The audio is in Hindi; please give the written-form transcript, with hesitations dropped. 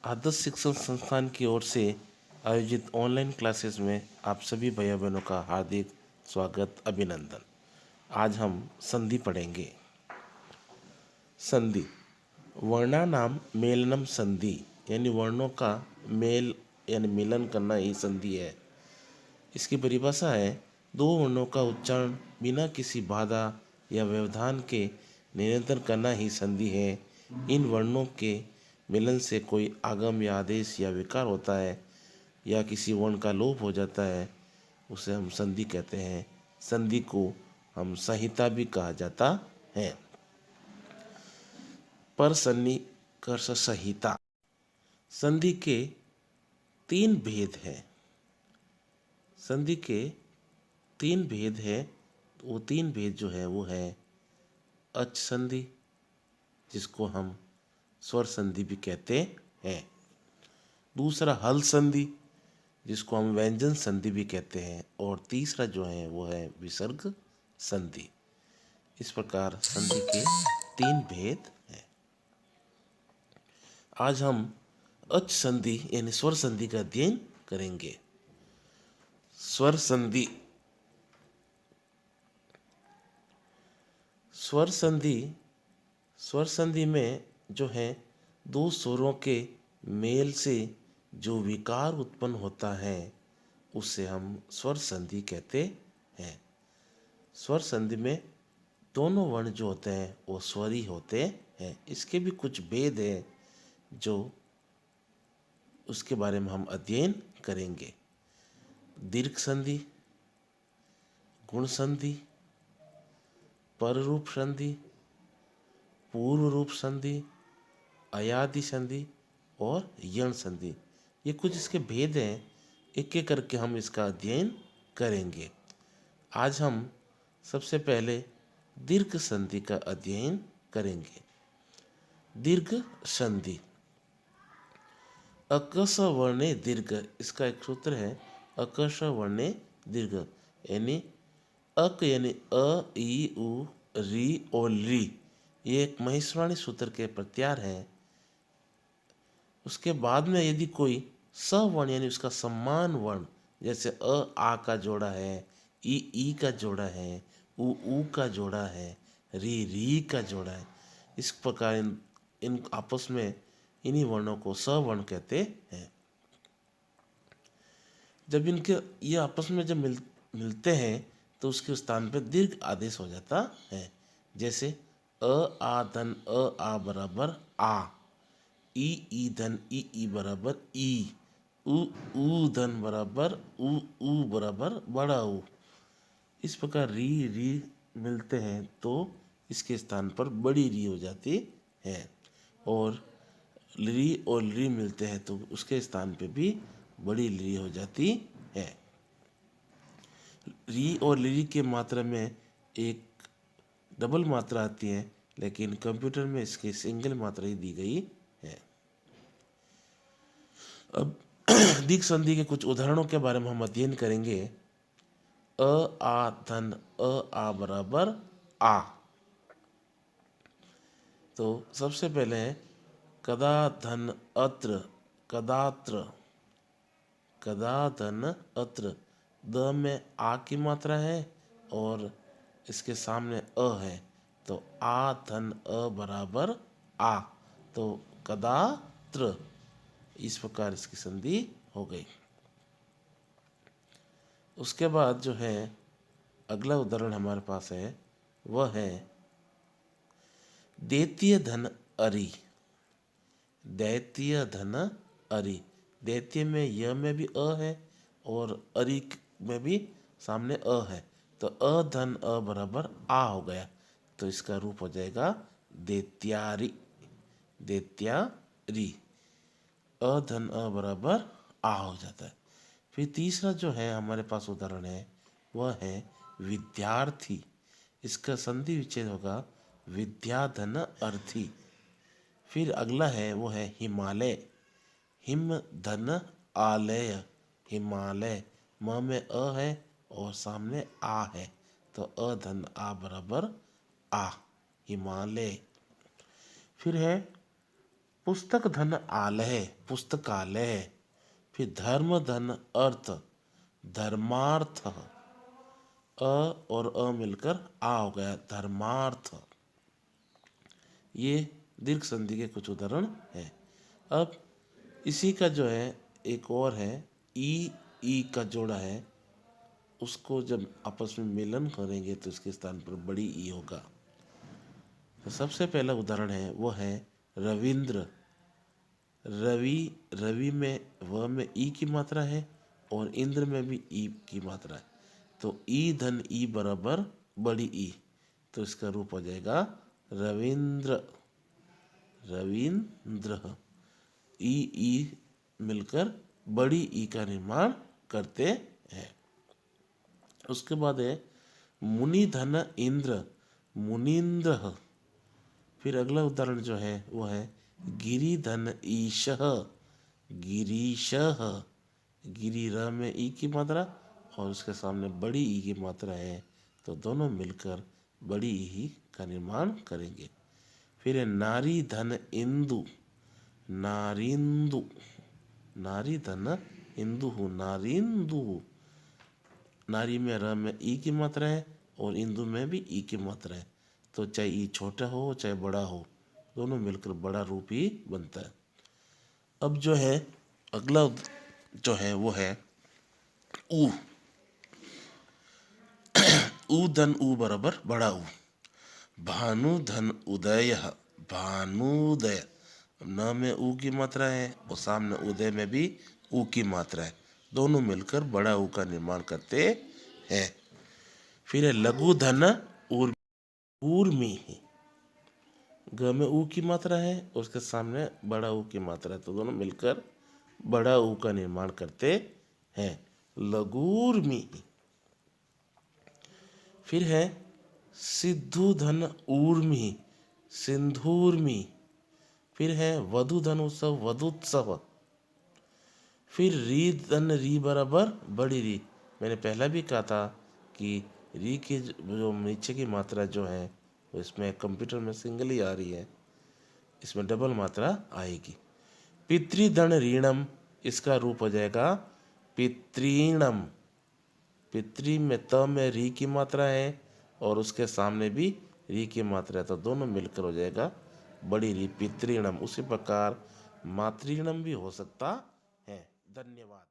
आदर्श शिक्षण संस्थान की ओर से आयोजित ऑनलाइन क्लासेस में आप सभी भैया बहनों का हार्दिक स्वागत अभिनंदन। आज हम संधि पढ़ेंगे। संधि वर्णानाम मेलनम संधि यानी वर्णों का मेल यानी मिलन करना ही संधि है। इसकी परिभाषा है दो वर्णों का उच्चारण बिना किसी बाधा या व्यवधान के निरंतर करना ही संधि है। इन वर्णों के मिलन से कोई आगम या आदेश या विकार होता है या किसी वर्ण का लोप हो जाता है, उसे हम संधि कहते हैं। संधि को हम संहिता भी कहा जाता है। पर सन्निकर्ष संहिता। संधि के तीन भेद हैं। संधि के तीन भेद है। वो तीन भेद जो है वो है अच संधि, जिसको हम स्वर संधि भी कहते हैं। दूसरा हल संधि, जिसको हम व्यंजन संधि भी कहते हैं। और तीसरा जो है वो है विसर्ग संधि। इस प्रकार संधि के तीन भेद हैं। आज हम अच संधि यानी स्वर संधि का अध्ययन करेंगे। स्वर संधि। स्वर संधि में जो है दो स्वरों के मेल से जो विकार उत्पन्न होता है उसे हम स्वर संधि कहते हैं। स्वर संधि में दोनों वर्ण जो होते हैं वो स्वरी होते हैं। इसके भी कुछ भेद हैं जो उसके बारे में हम अध्ययन करेंगे। दीर्घ संधि, गुण संधि, पर रूप संधि, पूर्व रूप संधि, अयादि संधि और यण संधि। ये कुछ इसके भेद हैं। एक एक करके हम इसका अध्ययन करेंगे। आज हम सबसे पहले दीर्घ संधि का अध्ययन करेंगे। दीर्घ संधि। अकस वर्णे दीर्घ, इसका एक सूत्र है अकस वर्णे दीर्घ, यानी अक यानी अ ई उ री और ली, ये एक महेश्वराणी सूत्र के प्रत्यार हैं। उसके बाद में यदि कोई सवर्ण यानी उसका सम्मान वर्ण, जैसे अ आ का जोड़ा है, ई का जोड़ा है, उ का जोड़ा है, री का जोड़ा है, इस प्रकार इन आपस में इन्हीं वर्णों को सवर्ण कहते हैं। जब इनके ये आपस में जब मिलते हैं तो उसके स्थान पर दीर्घ आदेश हो जाता है। जैसे अ आ धन अ आ बराबर आ, ई धन ई बराबर ई, उ धन बराबर उ बराबर बड़ा ऊ। इस प्रकार री मिलते हैं तो इसके स्थान पर बड़ी री हो जाती है, और री मिलते हैं तो उसके स्थान पे भी बड़ी ली हो जाती है। री और ली के मात्रा में एक डबल मात्रा आती है, लेकिन कंप्यूटर में इसकी सिंगल मात्रा ही दी गई है। अब दीर्घ संधि के कुछ उदाहरणों के बारे में हम अध्ययन करेंगे। अ आ धन अ आ बराबर आ। तो सबसे पहले है कदा धन अत्र, कदात्र, कदा धन अत्र। द में आ की मात्रा है और इसके सामने अ है, तो आ धन अ बराबर आ, तो कदात्र। इस प्रकार इसकी संधि हो गई। उसके बाद जो है अगला उदाहरण हमारे पास है वह है दैत्य धन अरि। दैत्य धन अरि। दैत्य में य में भी अ है और अरि में भी सामने अ है, तो अ धन अ बराबर आ हो गया, तो इसका रूप हो जाएगा दैत्यारि। दैत्यारि। अ धन अ बराबर आ हो जाता है। फिर तीसरा जो है हमारे पास उदाहरण है वह है विद्यार्थी। इसका संधि विच्छेद होगा विद्या धन अर्थी। फिर अगला है वो है हिमालय। हिम धन आलय, हिमालय। म में अ है और सामने आ है, तो अ धन आ बराबर आ, हिमालय। फिर है पुस्तक धन आलय, पुस्तकालय। फिर धर्म धन अर्थ, धर्मार्थ। अ और अ मिलकर आ हो गया, धर्मार्थ। ये दीर्घ संधि के कुछ उदाहरण हैं। अब इसी का जो है एक और है, ई का जोड़ा है, उसको जब आपस में मिलन करेंगे तो इसके स्थान पर बड़ी ई होगा। तो सबसे पहला उदाहरण है वो है रविंद्र। रवि में व में ई की मात्रा है और इंद्र में भी ई की मात्रा है, तो ई धन ई बराबर बड़ी ई, तो इसका रूप हो जाएगा रविंद्र। रविंद्र, ई मिलकर बड़ी ई का निर्माण करते हैं। उसके बाद है मुनि धन इंद्र, मुनीन्द्र। फिर अगला उदाहरण जो है वो है गिरि धन ईशः, गिरीशः। गिरी र में ई की मात्रा और उसके सामने बड़ी ई की मात्रा है, तो दोनों मिलकर बड़ी ई का निर्माण करेंगे। फिर है नारी धन इंदु, नारिंदु। नारी धन इंदु, नारिंदु। नारी में र में ई की मात्रा है और इंदु में भी ई की मात्रा है, तो चाहे ई छोटा हो चाहे बड़ा हो, दोनों मिलकर बड़ा रूप ही बनता है। अब जो है अगला जो है वो है ऊ। ऊ धन ऊ बराबर बड़ा ऊ। भानु धन उदय, भानुदय। न में ऊ की मात्रा है और सामने उदय में भी ऊ की मात्रा है, दोनों मिलकर बड़ा ऊ का निर्माण करते हैं। फिर है लघु धन ऊर्मी। ग में ऊ की मात्रा है और उसके सामने बड़ा ऊ की मात्रा है, तो दोनों मिलकर बड़ा ऊ का निर्माण करते हैं, लघूर्मी। फिर है सिद्धू धन ऊर्मी, सिंधूर्मी। फिर है वधु धन उत्सव, वधुत्सव। फिर री धन री बराबर बड़ी री। मैंने पहला भी कहा था कि री की जो नीचे की मात्रा जो है वो इसमें कंप्यूटर में सिंगल ही आ रही है, इसमें डबल मात्रा आएगी। पितृधन ऋणम, इसका रूप हो जाएगा पितृणम। पितृ में त में री की मात्रा है और उसके सामने भी री की मात्रा है, तो दोनों मिलकर हो जाएगा बड़ी री, पितृणम। उसी प्रकार मातृणम भी हो सकता है। धन्यवाद।